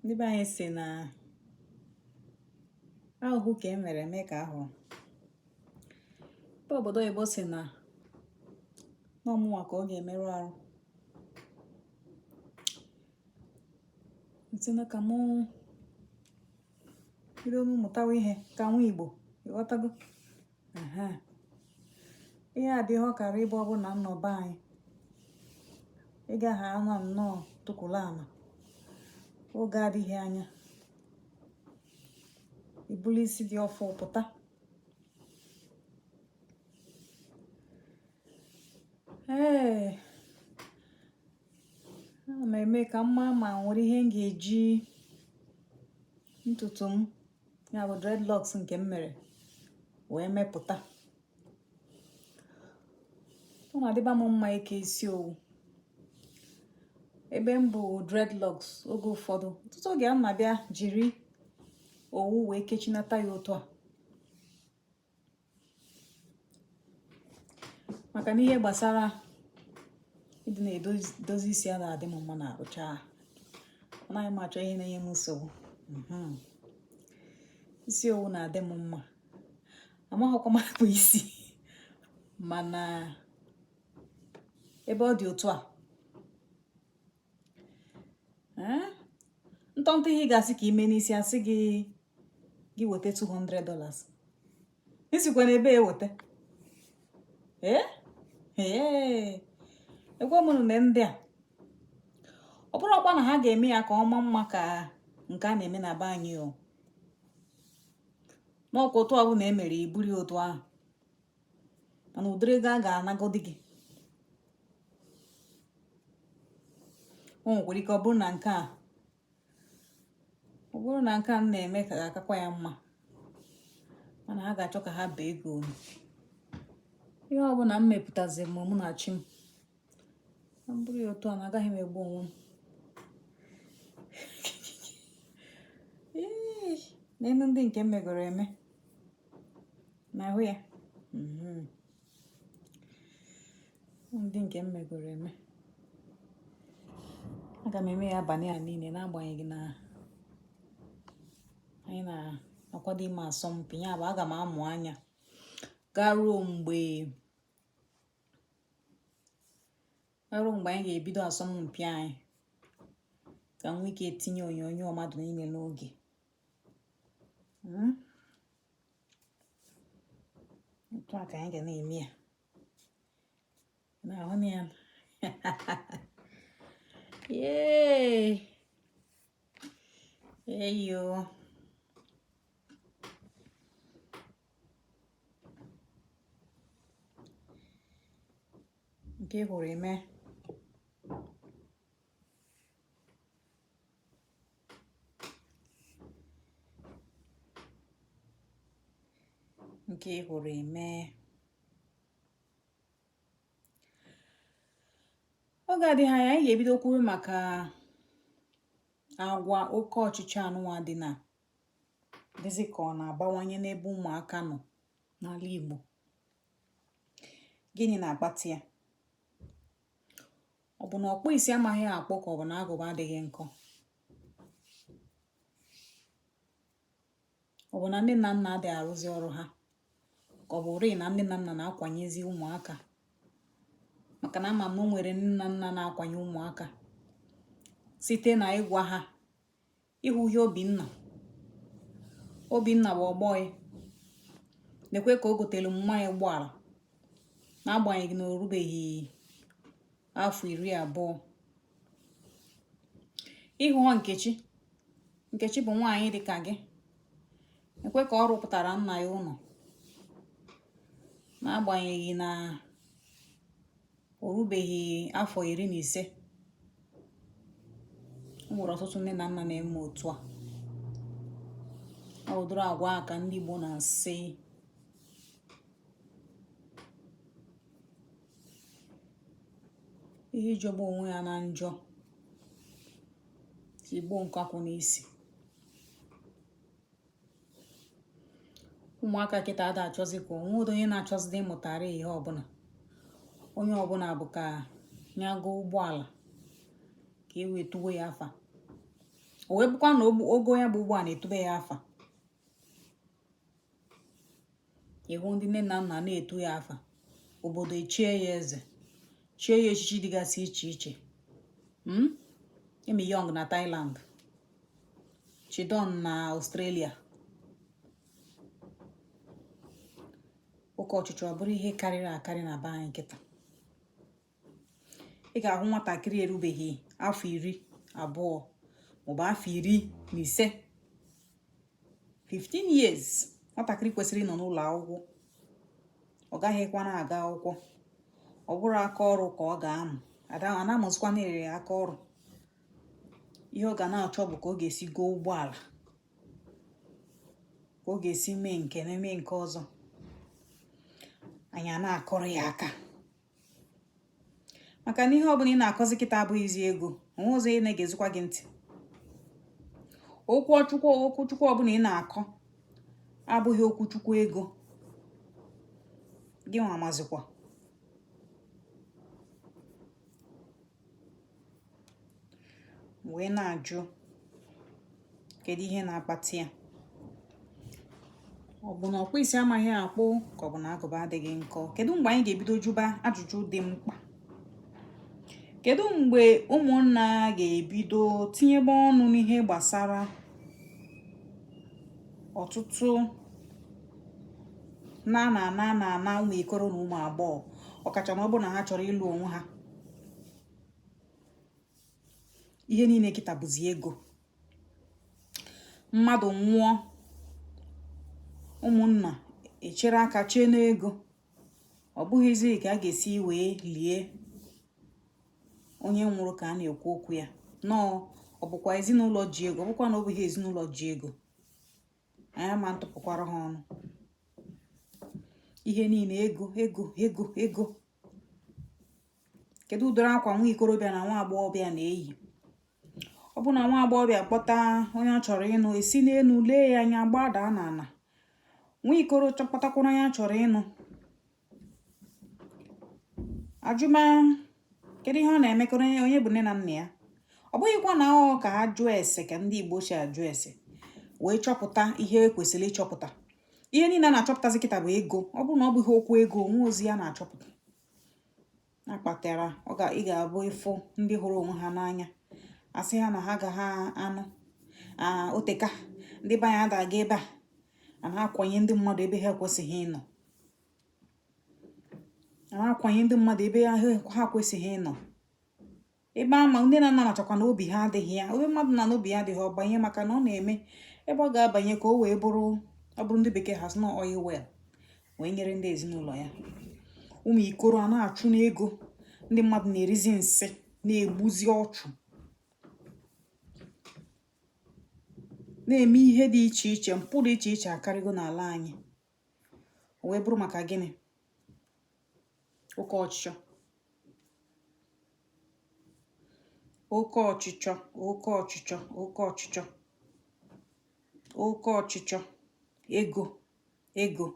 ndị be anyị si na ahụhụ ka e mere eme ka ahụ ebe obodo oyibo si na n'ọmụnwa ka ọ ga-emerụ arụ. ntina ka mụ bido mụtawa ihe ka nwa Igbo ịghọtago. ihe adịghị ọkara ịbụ ọbụla nnọba anyị ịga ha anọ nnọọ tụkwụla ama oge adịghị anya ibuli isi dị ọfụ pụta. ana m eme ka mma ma nwere ihe m ga-eji ntutu m ya bụ dreadlocks nke m mere wee mepụta. ọ na-adịba m mma ike isi owu ebe m bụ dreadlocks oge ụfọdụ ọtụtụ oge a na-abịa jiri owu wee kechinata ya otu a maka na ihe gbasara ịdị na-edozi isi a na-adị m mma na arụcha anaghị m achọ ihe na-enye m nsogbu. isi owu na-adị m mma amaghịkwa m akpụ isi mana ebe ọ dị otu a ntọntọ ihe ga-asị ka ime n'isi asị gị weta $200 isikwa na ebe eweta egwa m na ndị a ọ bụrụkwa na ha ga-eme ya ka ọma mma ka nke a na-eme na be anyị n'ọkwa otu ọ bụ na emere iburi otu ahụ mana ụdịrị ego a ga-anagodi gị o nwekwara ike ọ bụrụ na nke a m na-eme ka ga-akakwa ya mma mana ha ga-achọ ka ha bee ego ihe ọ bụla m mepụtazi ma mụ na chi m na mbụrụ ya otu a na agaghị m egbu onwe m n'elu ndị nke m megoro eme na ahụ ya ndị nke m megoro eme aga m eme ya abalị a niile n'agbanyeghị na anyị na-akwado ime asọmpi ya bụ aga m amụ anya gaa ruo mgbe anyị ga-ebido asọmpi anyị ka m nwee ike etinye onyonyo mmadụ niile n'oge otu a ka anyị ga na-eme ya na-ahụ na ya eyo nke hụrụ eme oge adịghị anya anyị ga-ebido kwuwe maka agwa oke ọchịchị anụnwa dịzị ka ọ na-abawanye n'ebe ụmụaka nọ n'ala Igbo. Gịnị na-akpata ya? ọ bụ na ọkpụ isi amaghị akpọ ka ọ bụ na agụba adịghị nkọ? ọ bụ na ndị nna nna adịghị arụzi ọrụ ha ka ọ bụ rịị na ndị nna nna na-akwanyezi ụmụaka? maka na ama m na o nwere nna nna na-akwanye ụmụaka site na ịgwa ha ịhụ ihe Obinna bụ ọgbọghị nekwe ka o gotere mmanya ụgbọala n'agbanyeghị na o rubeghị afọ 20. ịhụ Nkechi bụ nwaanyị dị ka gị nekwe ka ọ rụpụtara nna ya ụlọ n'agbanyeghị na o rubeghị afọ 15. o nwere ọtụtụ nne na nna na-eme otu a. ọ ụdịrị agwa ka ndị Igbo na-asị ihe ijọgbu onwe ya na njọ tigbo nkakwụ n'isi. ụmụaka kịta ada achọzi ka onwe onye na-achọzide ịmụtara ihe ọbụla onye ọbụla bụ ka ya gụọ ụgbọala ka e wetuwe ya afa o wee bụkwa na ogo ya bụ ụgbọala etube ya afa. Ịhụ ndị nne na nna na-etu ya afa, obodo echie ya eze, chie ya echichi dịgasị iche iche. Emi Young na Thailand, Chidon na Australia. Oke ọchịchị ọ bụrụ ihe karịrị akarị na be anyị nkịta. Ị ga-ahụ nwatakịrị erubeghị afọ 12 maọbụ afọ 15, 15 years, nwatakịrị kwesịrị ịnọ n'ụlọ akwụkwọ. Ọ gaghịkwa na-aga akwụkwọ, ọ bụrụ aka ọrụ ka ọ ga-amụ. A na-amụzikwa n'erere aka ọrụ. Ihe ọ ga na-achọ bụ ka ọ ga-esi goo ụgbọala, ka ọ ga-esi mee nke na-eme nke ọzọ. Anyị a na-akọrọ ya aka, maka na ihe ọbụla ị na-akọzi kịta abụghịzi ego. Onwe ọzọ ị na-egezikwa gị ntị. Okwuchukwu ọbụla ị na-akọ abụghị okwuchukwu ego. Gị nwa amazikwa. Wee na-ajụ kedu ihe na-akpata ya. Ọ bụ na ọkpụ isi amaghị akpụ ka ọ bụ na agụba adịghị nkọ? Kedu mgbe anyị ga-ebido jụba ajụjụ dị mkpa? Kedu mgbe ụmụnna ga-ebido tinyebe ọnụ n'ihe gbasara ọtụtụ na ụmụ ikoro na ụmụ agbọghọ, ọkacha na ọ bụ na ha chọrọ ịlụ onwe ha? Ihe niile kịta bụzi ego. Mmadụ nwụọ, ụmụnna echere aka chee n'ego. Ọ bụghịzi ka a ga-esi wee lie onye nwụrụ ka a na-ekwu okwu ya. Nọọ, ọ bụkwa ezinụlọ ji ego, ọ bụkwa na ọ bụghị ezinụlọ ji ego, anyị ma ntụpụkwara ha ọnụ. Ihe niile ego ego ego ego. Kedu ụdịrị akwa nwa ikorobịa na nwa agbọghọbịa na-eyi? Ọ bụ na nwa agbọghọbịa kpọta onye ọ chọrọ ịnụ, esi n'elu lee ya anya, gbadaa n'ala. Nwa ikoro chọpụtakwara onye a chọrọ ịnụ, ajụma kedu ihe ọ na-emekọrọ onye bụ nne na nna ya. Ọ bụghịkwa na ọ ka ha jụọ ese ka ndị Igbo si ajụ ese wee chọpụta ihe ekwesịrị ịchọpụta. Ihe niile a na-achọpụtazi kịta bụ ego. Ọ bụrụ na ọ bụghị okwu ego, onwe ozi ya na-achọpụta. Na-akpatara ị ga-abụ ịfụ ndị hụrụ onwe ha n'anya, asị ha na ha ga ha anụ oteka ndị be anyị adaga ebe a na-akwanye ndị mmadụ ebe ha ekwesịghị ịnọ. Na-akwanye ndị mmadụ ebe ha kwesịghị ịnọ. Ebe ama ndị na nna machakwa na obi ha adịghị ya. Ebe mmadụ na obi ya adịghị ọbanye, maka na ọ na-eme ebe ọ ga-abanye ka o wee bụrụ, ọ bụrụ ndị bekee has no oil well, wee nyere ndị ezinụlọ ya. Ụmụ ikoro a na-achụ n'ego, ndị mmadụ na-erizi nsị, na-egbuzi ọchụ, na-eme ihe dị iche iche, mpụ dị iche iche akarịgo n'ala anyị. O wee bụrụ maka gịnị? Oke ọchịchọ. Oke ọchịchọ, oke ọchịchọ, oke ọchịchọ, oke ọchịchọ. Ego ego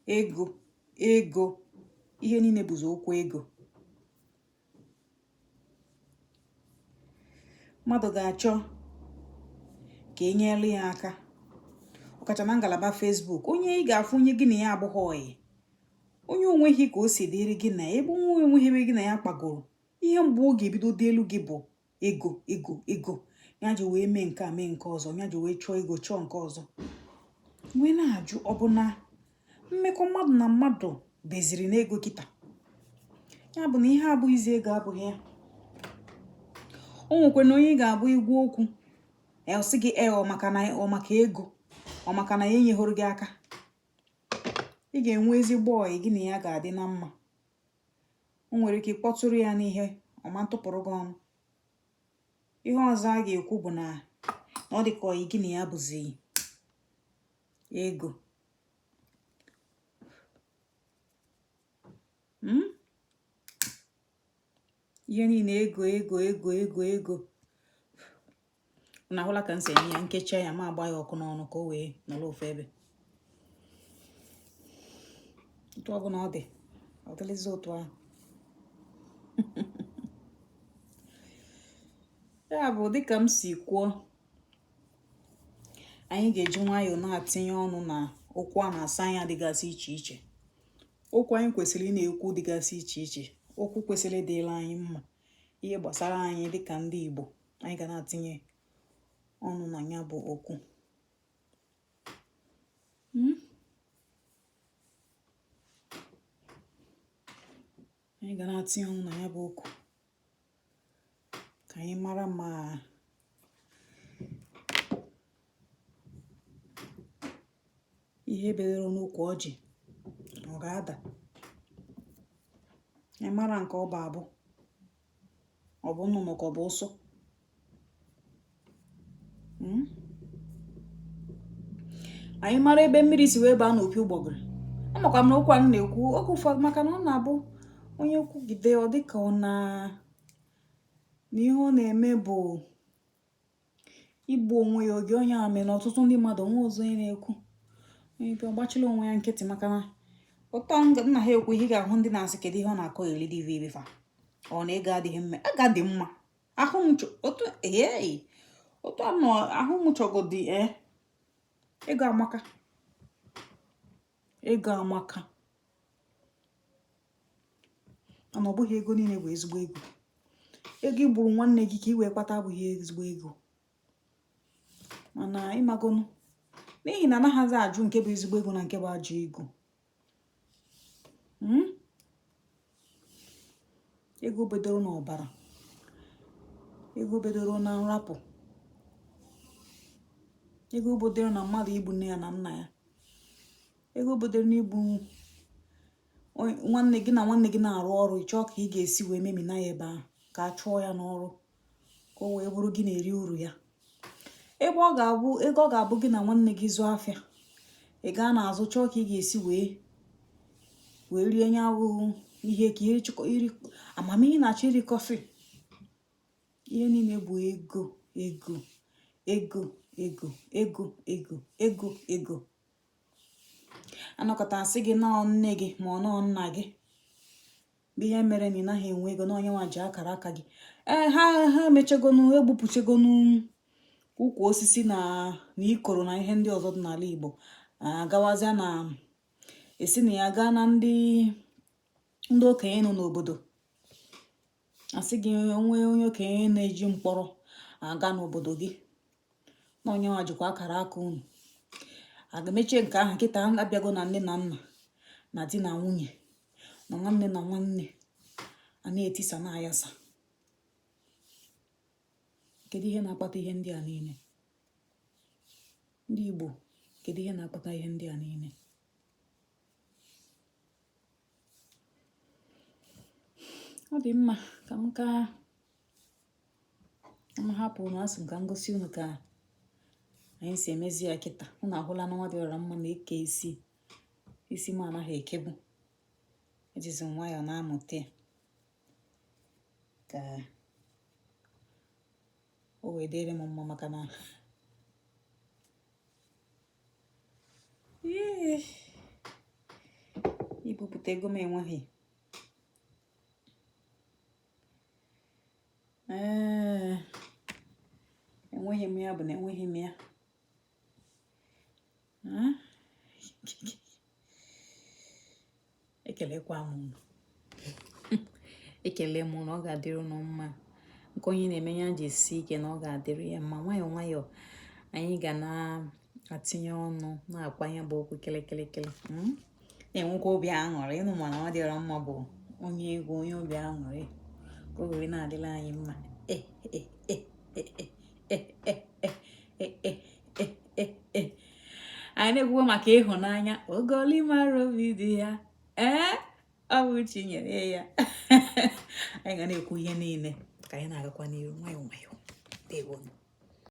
ego ego. Ihe niile bụzi okwu ego. Mmadụ ga-achọ ka enyere ya aka, ọkacha na ngalaba Facebook. Onye ị ga-afụ onye gị na ya abụghị ọyị, onye onweghị ka o si dịrị gị na ebe onwe onweghị ebe gị na ya kpagoro. Ihe mbụ ọ ga-ebido dị elu gị bụ ego ego ego. Ya ji wee mee nke a mee nke ọzọ, ya ji wee chọọ ego chọọ nke ọzọ. Wee na-ajụ, ọ bụ na mmekọ mmadụ na mmadụ beziri n'ego kịta? Ya bụ na ihe abụghịzi ego, abụghị ya. O nwekwe na onye ga-abụ igwe okwu sị gị ọ maka ego, ọ maka na ya enyeghoro gị aka. Ị ga-enwe ezigbo ọyị gị na ya ga-adị na mma. O nwere ike ịkpọtụrụ ya n'ihe ọma ntụpụrụ gị ọnụ. Ihe ọzọ a ga-ekwu bụ na ọ dị ka ọyị gị na ya bụzi ego. Ihe niile ego ego ego ego ego. Na ahụla ka m si enye ya nkecha ya, ma agba ya ọkụ n'ọnụ ka o wee nọrọ ofu ebe. Otu ọ bụla ọ dị, ọ dịlịzi otu ahụ. Ya bụ dịka m si kwuo, anyị ga-eji nwayọọ na-atinye ọnụ na okwu a na-asa anya dịgasị iche iche. Okwu anyị kwesịrị ị na-ekwu dịgasị iche iche, okwu kwesịrị ịdịrị anyị mma, ihe gbasara anyị dịka ndị Igbo, anyị ga na-atinye ọnụ na ya bụ okwu. Anyị ga na-atinye ọnụ na ya bụ okwu ka anyị mara ma ihe bedoro n'ukwu ọjị ọ ga-ada. Anyị mara nke ọ bụ nnụnụ ka ọ bụ ụsụ. Anyị mara ebe mmiri si wee baa n'opi ụgbọgịrị. Amakwa m na okwu a na-ekwu oge ụfọdụ maka na ọ na-abụ onye kwugide ọ dịka ọ na ihe ọ na-eme bụ igbu onwe ya oge onye a mere na ọtụtụ ndị mmadụ nwe ụzọ onye na-ekwu onye bịa ọgbachila onwe ya nkịtị maka na ụtọ nna ha ekwu ihe ga-ahụ ndị na-asị kedu ihe ọ na-akọ elidiviva ọ na ego adịghị mma. Ego dị mma, ahụ m otu anọ ahụ m chọgodi ego amaka mana ọ bụghị ego niile bụ ezigbo ego. Ego igburu nwanne gị ka i wee kpata abụghị ezigbo ego. Mana ịmagonu n'ihi na anaghịzi ajụ nke bụ ezigbo ego na nke bụ ajọ ego. Ego bedoro n'ọbara, ego bedoro na nrapụ, ego bedoro na mmadụ igbu nne ya na nna ya, ego bedoro n'igbu nwanne gị na nwanne gị na-arụ ọrụ ịchọ ka ị ga-esi wee memina ya ebe ahụ ka a chụọ ya n'ọrụ ka o wee bụrụ gị na-eri uru ya. Ego ọ ga-abụ gị na nwanne gị zụọ afịa, ị gaa n'azụ chọọ ka ị ga-esi wee rie nya ahụhụ ihe ka iri amamihe na-achọ iri kọfị. Ihe niile bụ ego ego ego ego ego ego ego ego. Anọkọta asị gị nọọ nne gị ma ọ nọọ nna gị bụ ihe mere na ị naghị enwe ego na onye nwa ji akara aka gị. Ha emechagonu egbupụchagonu ukwu osisi na ikoro na ihe ndị ọzọ dị n'ala Igbo, agawazịa na esi na ya gaa na ndị okenye nọ n'obodo asị gị onwe onye okenye na-eji mkpọrọ aga n'obodo gị na onye nwa jikwa akara aka unu. Aga emechie nke ahụ nkịta abịago na nne na nna na di na nwunye na nwanne na nwanne a na-etisa na-ayasa. Kedu ihe na-akpata ihe ndị a niile? Ndị Igbo, kedu ihe na-akpata ihe ndị a niile? Ọ dị mma ka m hapụ unu asị m ka m gosi unu ka anyị si emezi ya kịta. Unu ahụla na nwa dị ọra mma na-eke isi m anaghị ekebu, ejizi nwayọọ na-amụta ya ka o wee dịrị m mma maka na ibupụta ego m enweghị m ya bụ na enweghị m ya. Ekelekwa m unu ekele m na ọ ga-adịrị unu mma. Nke onye na-eme ya ji esi ike na ọ ga-adịrị ya mma. Nwayọọ nwayọọ anyị ga na-atinye ọnụ na-akwanye bụ okwu kelekele na-enwekwa obi aṅụrị. Ịnụ mana ọ dịrọ mma bụ onye egwu, onye obi aṅụrị ka o were na-adịla anyị mma. Anyị na-ekwuwe maka ịhụnanya ogolimara obi dị ya ọ bụ Chinyere ya. Anyị ga na-ekwu ihe niile ka anyị na-agakwa n'ihu nwayọọ nwayọọ. Ndewo.